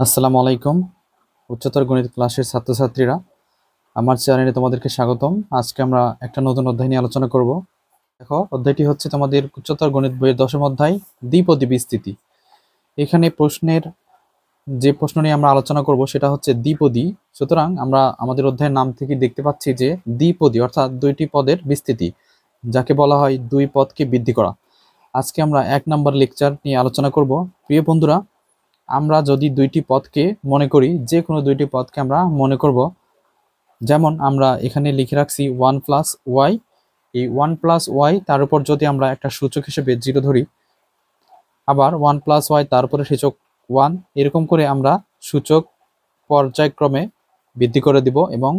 আসসালামু আলাইকুম। উচ্চতর গণিত ক্লাসের ছাত্রছাত্রীরা, আমার চ্যানেলে তোমাদেরকে স্বাগতম। আজকে আমরা একটা নতুন অধ্যায় নিয়ে আলোচনা করব। দেখো, অধ্যায়টি হচ্ছে তোমাদের উচ্চতর গণিত বইয়ের 10ম অধ্যায়, দ্বিপদী বিস্তৃতি। এখানে যে প্রশ্ন নিয়ে আমরা আলোচনা করব সেটা হচ্ছে দ্বিপদী। সুতরাং আমরা আমাদের অধ্যায়ের নাম থেকে দেখতে পাচ্ছি যে দ্বিপদী অর্থাৎ দুইটি পদের বিস্তৃতি, যাকে বলা হয় দুই পদকে বৃদ্ধি করা। আজকে আমরা 1 নম্বর লেকচার নিয়ে আলোচনা করব। প্রিয় বন্ধুরা, আমরা যদি দুইটি পদকে মনে করি, যে কোনো দুইটি পদকে আমরা মনে করব। যেমন আমরা এখানে লিখে রাখছি 1+y। এই 1+y তার উপর যদি আমরা একটা সূচক হিসেবে 0 ধরি, আবার 1+y তার উপরে সূচক 1, এরকম করে আমরা সূচক পর্যায়ক্রমে বৃদ্ধি করে দিব এবং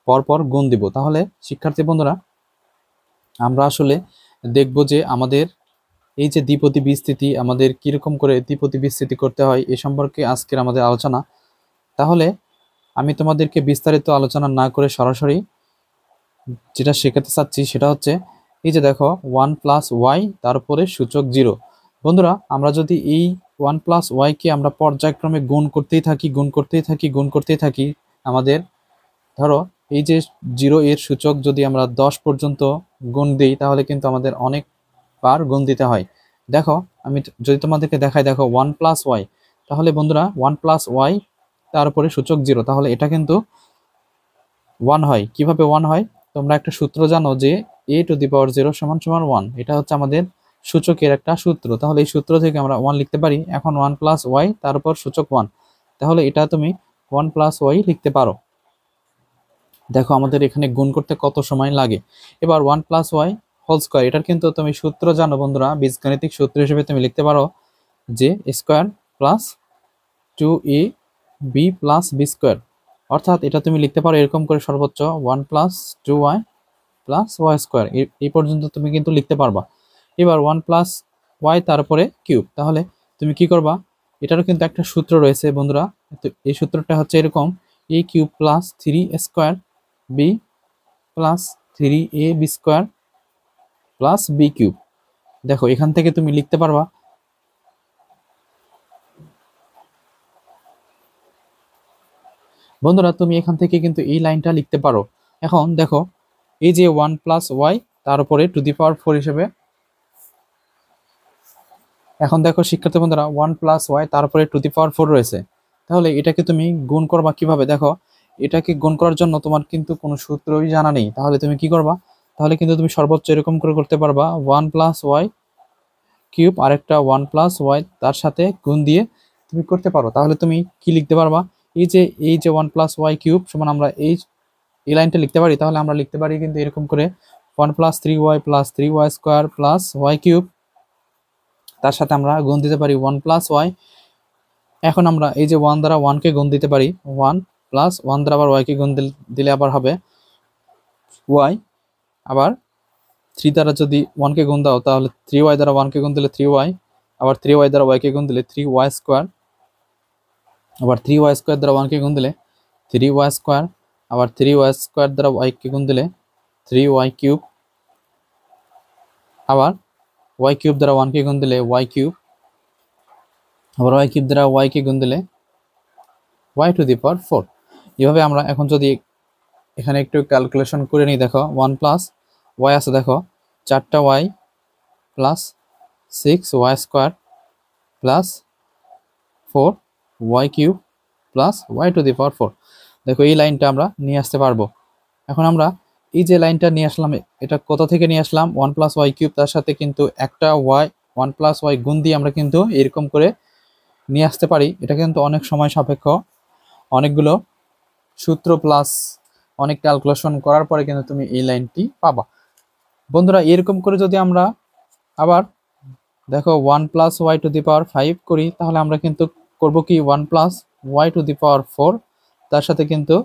পরপর গুণ দিব। তাহলে শিক্ষার্থী বন্ধুরা, আমরা আসলে দেখব যে আমাদের এই যে দ্বিপদী বিস্তৃতি, আমাদের কিরকম করে দ্বিপদী বিস্তৃতি করতে হয় এ সম্পর্কে আজকের আমাদের আলোচনা। তাহলে আমি তোমাদেরকে বিস্তারিত আলোচনা না করে সরাসরি যেটা শেখাতে চাচ্ছি সেটা হচ্ছে, এই যে দেখো 1+y তারপরে সূচক 0। বন্ধুরা, আমরা যদি এই 1+y কে আমরা পর্যায়ক্রমে গুণ করতেই থাকি, আমাদের ধরো এই যে 0 এর সূচক যদি আমরা 10 পর্যন্ত গুণ দিই, তাহলে কিন্তু আমাদের অনেক বার গুণ দিতে হয়। দেখো, আমি যদি তোমাদেরকে দেখাই, দেখো 1+y, তাহলে বন্ধুরা 1+y তারপরে সূচক 0, তাহলে এটা কিন্তু 1 হয়। কিভাবে 1 হয়? তোমরা একটা সূত্র জানো যে a⁴ = 1। এটা হচ্ছে আমাদের সূচকের একটা সূত্র। তাহলে এই সূত্র থেকে আমরা 1 লিখতে পারি। এখন 1+y তারপর সূচক 1, তাহলে এটা তুমি 1+y লিখতে পারো। দেখো আমাদের এখানে গুণ করতে কত সময় লাগে। এবার 1+y² এটার কিন্তু তুমি সূত্র জানো বন্ধুরা, বীজগাণিতিক সূত্র হিসেবে তুমি লিখতে পারো যে স্কোয়ার প্লাস 2ab+b²। অর্থাৎ এটা তুমি লিখতে পারো এরকম করে, সর্বোচ্চ 1+2y+y²। এই পর্যন্ত তুমি কিন্তু লিখতে পারবা। এবার 1+y তারপরে কিউব, তাহলে তুমি কি করবা? এটারও কিন্তু একটা সূত্র রয়েছে বন্ধুরা। তো এই সূত্রটা হচ্ছে এরকম: a³ + 3a² + 3ab² + b³। দেখো এখান থেকে তুমি লিখতে পারবা। বন্ধুরা, তুমি এখান থেকে কিন্তু এই লাইনটা লিখতে পারো। এখন দেখো, এই যে 1+y তার উপরে টু দি পাওয়ার 4 হিসেবে, এখন দেখো শিক্ষার্থী বন্ধুরা, 1+y তারপরে টু দি পাওয়ার 4 রয়েছে। তাহলে এটাকে তুমি গুণ করবা কিভাবে? দেখো, এটাকে গুণ করার জন্য তোমার কিন্তু কোনো সূত্রই জানা নেই। তাহলে তুমি কি করবা? তাহলে কিন্তু তুমি সর্বোচ্চ এরকম করে করতে পারবা, 1+y³ আরেকটা 1+y তার সাথে গুণ দিয়ে তুমি করতে পারো। তাহলে তুমি কি লিখতে পারবা? এই যে 1+y³ সমান আমরা এই লাইনটা লিখতে পারি। তাহলে আমরা লিখতে পারি কিন্তু এরকম করে, 1+3y+3y² + y³ তার সাথে আমরা গুণ দিতে পারি 1+y। এখন আমরা এই যে 1 দ্বারা 1 কে গুণ দিতে পারি, 1+1 দ্বারা আবার y কে গুণ দিলে আবার হবে y। আবার 3 দ্বারা যদি 1 কে গুণ দাও, তাহলে 3y দ্বারা 1 কে গুণ দিলে 3y। আবার 3y দ্বারা y কে গুণ দিলে 3y²। আবার 3y² দ্বারা 1 কে গুণ দিলে 3y²। আবার 3y² দ্বারা y কে গুণ দিলে 3y³। আবার y³ দ্বারা 1 কে গুণ দিলে y³। আবার y³ দ্বারা y কে গুণ দিলে y⁴। এভাবে আমরা এখন যদি এখানে একটু ক্যালকুলেশন করে নিই, দেখো 1+y আছে, দেখো 4টা y plus 6y² plus 4y³ plus y⁴। দেখো এই লাইনটা আমরা নিয়ে আসতে পারবো। এখন আমরা এই যে লাইনটা নিয়ে আসলাম, এটা কোথা থেকে নিয়ে আসলাম? 1+y³ তার সাথে কিন্তু একটা y 1+y গুণ দিয়ে আমরা কিন্তু এরকম করে নিয়ে আসতে পারি। এটা কিন্তু অনেক সময় সাপেক্ষ, অনেকগুলো সূত্র প্লাস অনেক ক্যালকুলেশন করার পরে কিন্তু তুমি এই লাইনটি পাবা। বন্ধুরা, এরকম করে যদি আমরা আবার দেখো 1+y⁵ করি, তাহলে আমরা কিন্তু করব কি, 1+y⁴ তার সাথে কিন্তু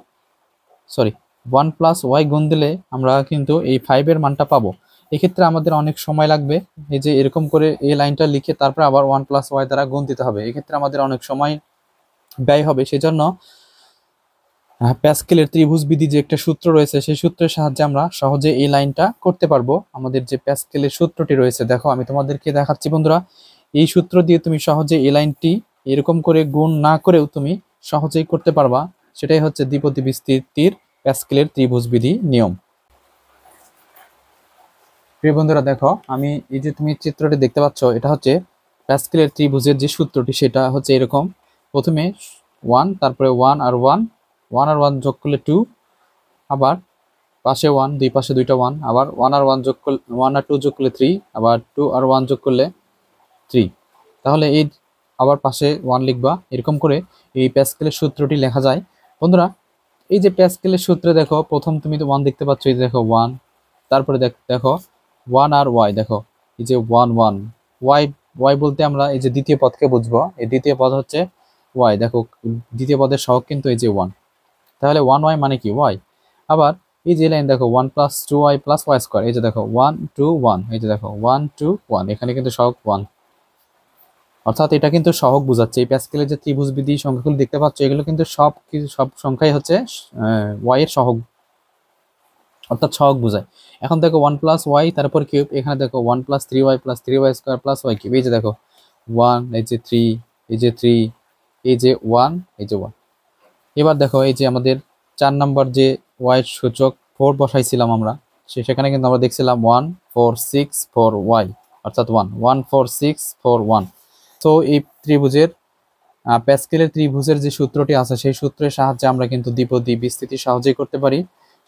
1+y গুণ দিলে আমরা কিন্তু এই 5 এর মানটা পাবো। এক্ষেত্রে আমাদের অনেক সময় লাগবে। এই যে এরকম করে এই লাইনটা লিখে তারপরে আবার 1+y দ্বারা গুণ দিতে হবে। এক্ষেত্রে আমাদের অনেক সময় ব্যয় হবে। সেজন্য প্যাসকেলের ত্রিভুজ বিধি যে একটা সূত্র রয়েছে, সেই সূত্রের সাহায্যে আমরা সহজে এই লাইনটা করতে পারবো। আমাদের যে প্যাসকেলের সূত্রটি রয়েছে, দেখো আমি তোমাদেরকে দেখাচ্ছি বন্ধুরা, এই সূত্র দিয়ে তুমি সহজে এই লাইনটি এরকম করে গুণ না করেও তুমি সহজেই করতে পারবা। সেটাই হচ্ছে দ্বিপদী বিস্তৃতির প্যাসকেলের ত্রিভুজ বিধি নিয়ম। প্রিয় বন্ধুরা দেখো, আমি এই যে তুমি চিত্রটি দেখতে পাচ্ছ, এটা হচ্ছে প্যাসকেলের ত্রিভুজের যে সূত্রটি সেটা হচ্ছে এরকম। প্রথমে 1, তারপরে 1 আর 1, 1 আর 1 যোগ করলে 2, আবার পাশে 1, দুই পাশে দুইটা 1, আবার 1 আর 1 যোগ করলে 1 আর 2 যোগ করলে 3, আবার 2 আর 1 যোগ করলে 3। তাহলে এই আবার পাশে 1 লিখবা। এরকম করে এই প্যাসকেলের সূত্রটি লেখা যায়। বন্ধুরা, এই যে প্যাসকেলের সূত্রে দেখো, প্রথম তুমি তো 1 দেখতে পাচ্ছ, এই যে দেখো 1, তারপরে দেখো 1 আর y, দেখো এই যে 1 1 y, y বলতে আমরা এই যে দ্বিতীয় পদকে বুঝবো। এই দ্বিতীয় পদ হচ্ছে y, দেখো দ্বিতীয় পদের সহগ কিন্তু এই যে 1। তাহলে 1y মানে কি y। আবার এই যে লাইন দেখো 1 + 2y + y স্কয়ার, এই যে দেখো 1 2 1, এই যে দেখো 1 2 1, এখানে কিন্তু সহগ 1, অর্থাৎ এটা কিন্তু সহগ বোঝাচ্ছে। এই প্যাসকেলের যে ত্রিভুজ বিধি সংখ্যাগুলো দেখতে পাচ্ছ, এগুলো কিন্তু সব সংখ্যাই হচ্ছে y এর সহগ, অর্থাৎ সহগ বোঝায়। এখন দেখো 1 + y, তারপর কিউব, এখানে দেখো 1 + 3y + 3y square + y cube, এই যে দেখো 1, এই যে 3, এই যে 3, এই যে 1, এই যে 1। এবার দেখো এই যে আমাদের 4 নম্বর যে y এর সূচক 4 বসাইছিলাম আমরা, সেখানে কিন্তু আমরা দেখছিলাম 1 4 6 4 y, অর্থাৎ 1 1 4 6 4 1। তো এই ত্রিভুজের প্যাসকেলের ত্রিভুজের যে সূত্রটি আছে, সেই সূত্রের সাহায্যে আমরা কিন্তু দ্বিপদী বিস্তৃতি সহজেই করতে পারি।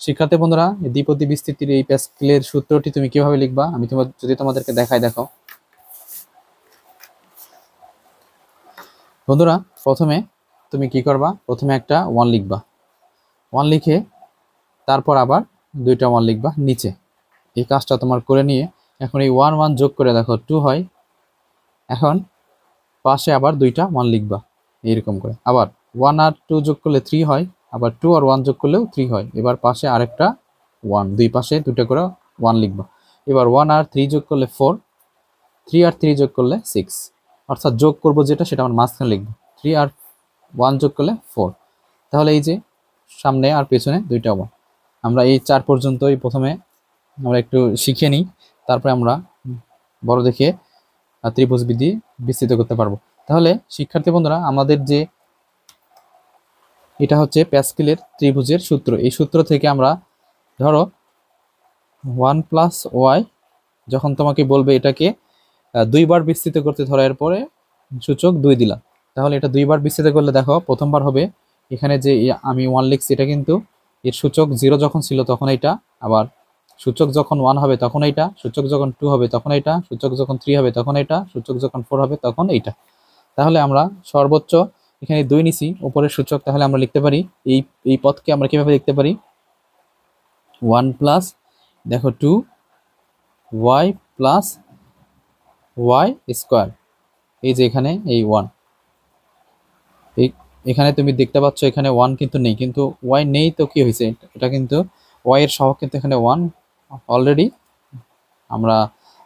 শিক্ষার্থী বন্ধুরা, এই দ্বিপদী বিস্তৃতির এই প্যাসকেলের সূত্রটি তুমি কিভাবে লিখবা আমি যদি তোমাদেরকে দেখাই। দেখো বন্ধুরা, প্রথমে তুমি কি করবা, প্রথমে একটা 1 লিখবা। 1 লিখে তারপর আবার দুইটা 1 লিখবা নিচে। এই কাজটা তোমার করে নিয়ে এখন এই 1 1 যোগ করে দেখো 2 হয়। এখন পাশে আবার দুইটা 1 লিখবা এইরকম করে। আবার 1 আর 2 যোগ করলে 3 হয়, আবার 2 আর 1 যোগ করলেও 3 হয়। এবার পাশে আরেকটা 1, দুই পাশে দুটো করে 1 লিখবা। এবার 1 আর 3 যোগ করলে 4, 3 আর 3 যোগ করলে 6, অর্থাৎ যোগ করব যেটা সেটা আমরা মাঝখানে লিখবো। 3 আর 1 যোগ করলে 4। তাহলে এই যে সামনে আর পেছনে দুইটা 1। আমরা এই 4 পর্যন্তই প্রথমে আমরা একটু শিখে নিই, তারপরে আমরা বড় দেখে ত্রিভুজ বিধি বিস্তৃত করতে পারবো। তাহলে শিক্ষার্থী বন্ধুরা, আমাদের যে এটা হচ্ছে প্যাসকেলের ত্রিভুজের সূত্র। এই সূত্র থেকে আমরা ধরো 1 + y, যখন তোমাকে বলবে এটাকে দুইবার বিস্তৃত করতে, ধরো এরপরে সূচক 2 দিলাম, তাহলে এটা দুইবার বিস্তৃত করলে দেখো প্রথমবার হবে এখানে যে আমি 1 লিখছি, এটা কিন্তু এর সূচক 0 যখন ছিল তখন এটা, আবার সূচক যখন 1 হবে তখন এইটা, সূচক যখন 2 হবে তখন এইটা, সূচক যখন 3 হবে তখন এটা, সূচক যখন 4 হবে তখন এইটা। তাহলে আমরা সর্বোচ্চ এখানে 2 নিছি উপরের সূচক, তাহলে আমরা লিখতে পারি এই এই পদকে আমরা কিভাবে লিখতে পারি, 1 প্লাস দেখো 2y প্লাস y স্কয়ার, এই যে এখানে এই 1, এখানে তুমি দেখতে পাচ্ছ এখানে 1 কিন্তু নেই, কিন্তু y নেই তো কি হয়েছে, এটা কিন্তু y এর সহগ কিন্তু এখানে 1 অলরেডি আমরা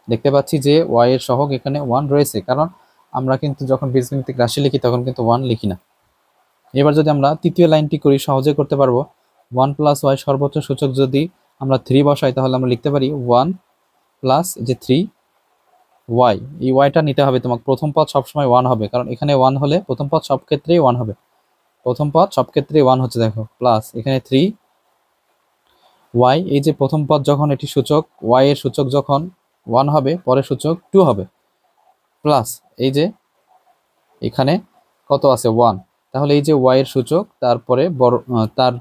দেখতে পাচ্ছি যে y এর সহগ এখানে 1 রয়েছে, কারণ আমরা কিন্তু যখন বীজগণিতিক রাশি লিখি তখন কিন্তু 1 লিখি না। এবার যদি আমরা তৃতীয় লাইনটি করি, সহজে করতে পারবো। 1 + y, সর্বোচ্চ সূচক যদি আমরা 3 বসাই তাহলে আমরা লিখতে পারি 1 প্লাস যে 3y, এই yটা নিতে হবে তোমাকে। প্রথম পদ সবসময় 1 হবে, কারণ এখানে 1 হলে প্রথম পদ সব ক্ষেত্রেই 1 হবে। প্রথম পদ সব ক্ষেত্রেই 1 হচ্ছে, দেখো প্লাস এখানে 3y, এই যে প্রথম পদ যখন এটি সূচক y এর সূচক যখন 1 হবে, পরে সূচক 2 হবে, প্লাস এই যে এখানে কত আছে 1, তাহলে এই যে y এর সূচক, তারপরে বড় তার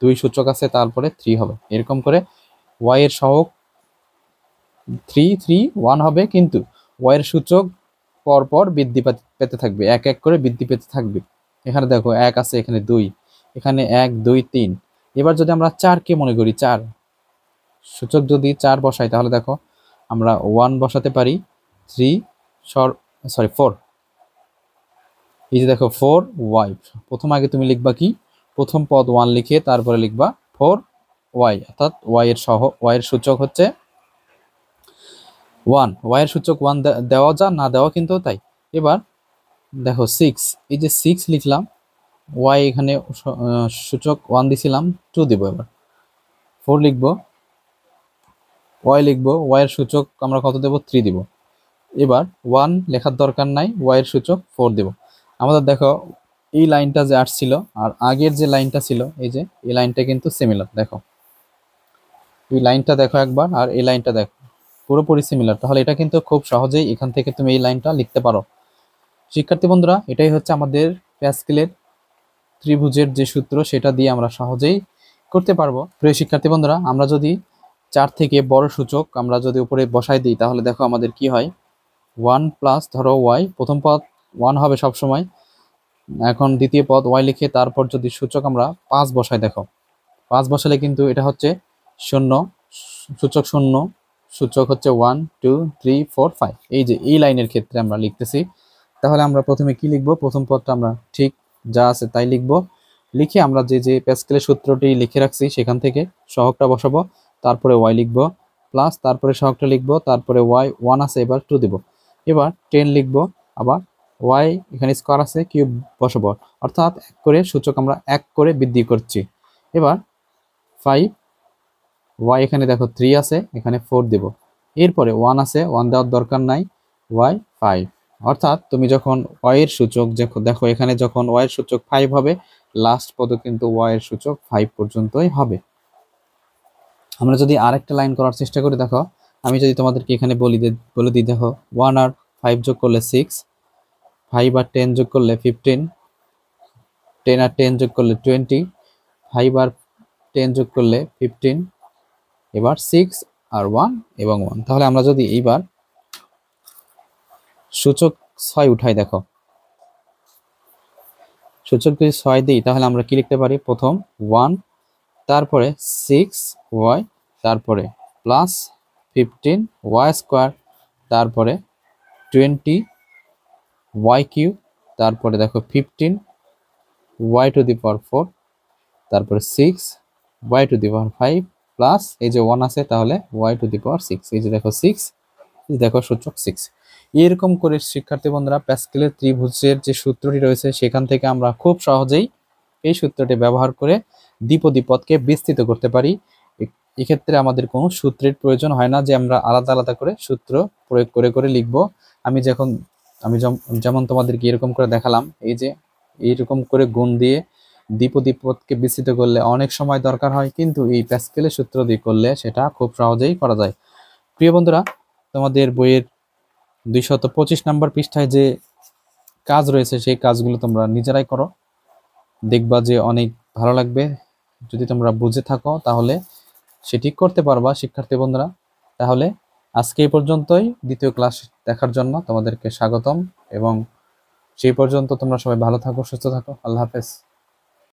2 সূচক আছে, তারপরে 3 হবে। এরকম করে y এর সহগ 3 3 1 হবে, কিন্তু y এর সূচক পরপর বৃদ্ধি পেতে থাকবে, এক এক করে বৃদ্ধি পেতে থাকবে। এখানে দেখো 1 আছে, এখানে 2, এখানে 1 2 3। এবার যদি আমরা 4 কে মনে করি, 4 সূচক যদি 4 বসাই, তাহলে দেখো আমরা 1 বসাতে পারি, 3 4, এই যে দেখো 4y। প্রথম আগে তুমি লিখবা কি, প্রথম পদ 1 লিখে তারপরে লিখবা 4y, অর্থাৎ y এর সূচক হচ্ছে 1, y এর সূচক 1 দেওয়া যা না দেওয়া কিন্তু তাই। এবার দেখো 6, এই যে 6 লিখলাম, y এখানে সূচক 1 দিছিলাম, 2 দিব। এবার 4 লিখবো, y লিখবো, y এর সূচক আমরা কত দেব, 3 দিব। এবার 1 লেখার দরকার নাই, y এর সূচক 4 দেব। আমাদের দেখো এই লাইনটা যে আসছিল আর আগের যে লাইনটা ছিল, এই যে এই লাইনটা কিন্তু সিমিলার। দেখো এই লাইনটা দেখো একবার, আর এই লাইনটা দেখো, পুরোপুরি সিমিলার। তাহলে এটা কিন্তু খুব সহজেই এখান থেকে তুমি এই লাইনটা লিখতে পারো। শিক্ষার্থী বন্ধুরা, এটাই হচ্ছে আমাদের প্যাসকেলের ত্রিভুজের যে সূত্র, সেটা দিয়ে আমরা সহজেই করতে পারবো। প্রিয় শিক্ষার্থী বন্ধুরা, আমরা যদি 4 থেকে বড় সূচক আমরা যদি উপরে বসাই দিই, তাহলে দেখো আমাদের কি হয়। 1 প্লাস ধরো ওয়াই, প্রথম পদ 1 হবে সবসময়। এখন দ্বিতীয় পদ ওয়াই লিখে তারপর যদি সূচক আমরা 5 বসাই, দেখো 5 বসালে কিন্তু এটা হচ্ছে 0, সূচক 0, সূচক হচ্ছে 1 2 3 4 5। এই যে এই লাইনের ক্ষেত্রে আমরা লিখতেছি। তাহলে আমরা প্রথমে কি লিখব, প্রথম পদটা আমরা ঠিক যা আছে তাই লিখব। লিখে আমরা যে যে প্যাসকেলের সূত্রটি লিখে রাখছি সেখান থেকে সহগটা বসাবো, তারপরে ওয়াই লিখব, প্লাস তারপরে সহগটা লিখব, তারপরে ওয়াই 1 আছে এবার 2 দিব, এবার 10 লিখব, আবার ওয়াই এখানে স্কোয়ার আছে কিউব বসাবো, অর্থাৎ এক করে সূচক আমরা 1 করে বৃদ্ধি করছি। এবার 5, ওয়াই এখানে দেখো 3 আছে, এখানে 4 দিব, এরপরে 1 আছে, 1 দেওয়ার দরকার নাই, ওয়াই 5। অর্থাৎ তুমি যখন ওয়াই এর সূচক দেখো এখানে যখন ওয়াই এর সূচক 5 হবে, লাস্ট পদও কিন্তু ওয়াই এর সূচক 5 পর্যন্তই হবে। আমরা যদি আরেকটা লাইন করার চেষ্টা করি, দেখো আমি যদি তোমাদেরকে এখানে বলে দিই, দেখো 1 আর 5 যোগ করলে 6, 5 আর 10 যোগ করলে 15, 10 আর 10 যোগ করলে 20, 5 আর 10 যোগ করলে 15, এবার 6 আর 1 এবং 1। তাহলে আমরা যদি এইবার সূচক 6 উঠাই, দেখো সূচক যদি 6 দিই, তাহলে আমরা কি লিখতে পারি, প্রথম 1, তারপরে 6 ওয়াই, তারপরে প্লাস 15 ওয়াই স্কোয়ার, তারপরে 20 ওয়াই কিউব, তারপরে দেখো 15 ওয়াই টু দি পাওয়ার 4, তারপরে 6 y to the power 5, plus এই যে 1 আছে, তাহলে ওয়াই টু দি পাওয়ার 6। এই যে দেখো 6, দেখো সূচক 6। এরকম করে শিক্ষার্থী বন্ধুরা, প্যাসকেলের ত্রিভুজের যে সূত্রটি রয়েছে সেখান থেকে আমরা খুব সহজেই এই সূত্রটি ব্যবহার করে দ্বিপদী পদকে বিস্তৃত করতে পারি। এক্ষেত্রে আমাদের কোনো সূত্রের প্রয়োজন হয় না যে আমরা আলাদা আলাদা করে সূত্র প্রয়োগ করে করে লিখব। আমি যেমন তোমাদেরকে এরকম করে দেখালাম, এই যে এইরকম করে গুণ দিয়ে দ্বিপদী পদকে বিস্তৃত করলে অনেক সময় দরকার হয়, কিন্তু এই প্যাসকেলের সূত্র দিয়ে করলে সেটা খুব সহজেই করা যায়। প্রিয় বন্ধুরা, তোমাদের বইয়ের 225 নম্বর পৃষ্ঠায় যে কাজ রয়েছে সেই কাজগুলো তোমরা নিজেরাই করো, দেখবা যে অনেক ভালো লাগবে। যদি তোমরা বুঝে থাকো তাহলে সেটি করতে পারবা শিক্ষার্থী বন্ধুরা। তাহলে আজকে এই পর্যন্তই। দ্বিতীয় ক্লাস দেখার জন্য তোমাদেরকে স্বাগতম, এবং সেই পর্যন্ত তোমরা সবাই ভালো থাকো, সুস্থ থাকো। আল্লাহ হাফেজ।